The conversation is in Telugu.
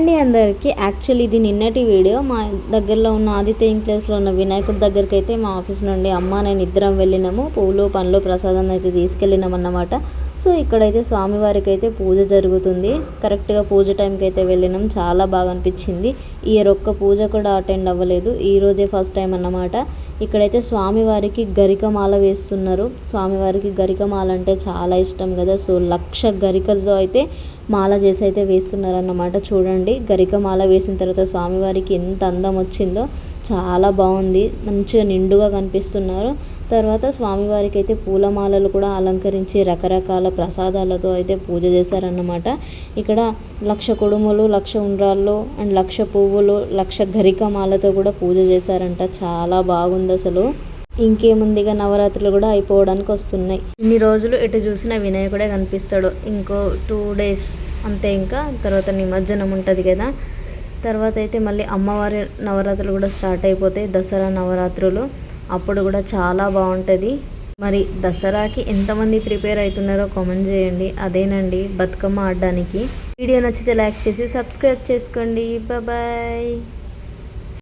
అండి అందరికీ. యాక్చువల్లీ ఇది నిన్నటి వీడియో. మా దగ్గరలో ఉన్న ఆదిత్య ఇంక్లేవ్స్లో ఉన్న వినాయకుడి దగ్గరికి అయితే మా ఆఫీస్ నుండి అమ్మ నేను ఇద్దరం వెళ్ళినాము. పూలు పండ్లు ప్రసాదం అయితే తీసుకెళ్ళినాం అన్నమాట. సో ఇక్కడైతే స్వామివారికి అయితే పూజ జరుగుతుంది. కరెక్ట్గా పూజ టైంకి అయితే వెళ్ళినాం. చాలా బాగా అనిపించింది. ఇయర్ ఒక్క పూజ కూడా అటెండ్ అవ్వలేదు. ఈరోజే ఫస్ట్ టైం అన్నమాట. ఇక్కడైతే స్వామివారికి గరికమాల వేస్తున్నారు. స్వామివారికి గరికమాల అంటే చాలా ఇష్టం కదా. సో 1,00,000 గరికలతో అయితే మాల చేసి అయితే వేస్తున్నారన్నమాట. చూడండి, గరికమాల వేసిన తర్వాత స్వామివారికి ఎంత అందం వచ్చిందో. చాలా బాగుంది. మంచిగా నిండుగా కనిపిస్తున్నారు. తర్వాత స్వామివారికి అయితే పూలమాలలు కూడా అలంకరించి రకరకాల ప్రసాదాలతో అయితే పూజ చేశారన్నమాట. ఇక్కడ 1,00,000 కుడుములు, 1,00,000 ఉండ్రాళ్ళు అండ్ 1,00,000 పువ్వులు, 1,00,000 గరికమాలతో కూడా పూజ చేశారంట. చాలా బాగుంది అసలు. ఇంకేముందిగా, నవరాత్రులు కూడా అయిపోవడానికి వస్తున్నాయి. ఇన్ని రోజులు ఎటు చూసిన వినాయకుడే కనిపిస్తాడు. ఇంకో 2 days అంతే. ఇంకా తర్వాత నిమజ్జనం ఉంటుంది కదా. తర్వాత అయితే మళ్ళీ అమ్మవారి నవరాత్రులు కూడా స్టార్ట్ అయిపోతాయి. దసరా నవరాత్రులు అప్పుడు కూడా చాలా బాగుంటుంది. మరి దసరాకి ఎంతమంది ప్రిపేర్ అవుతున్నారో కామెంట్ చేయండి. అదేనండి బతుకమ్మ ఆడడానికి. వీడియో నచ్చితే లైక్ చేసి సబ్స్క్రైబ్ చేసుకోండి. బాయ్.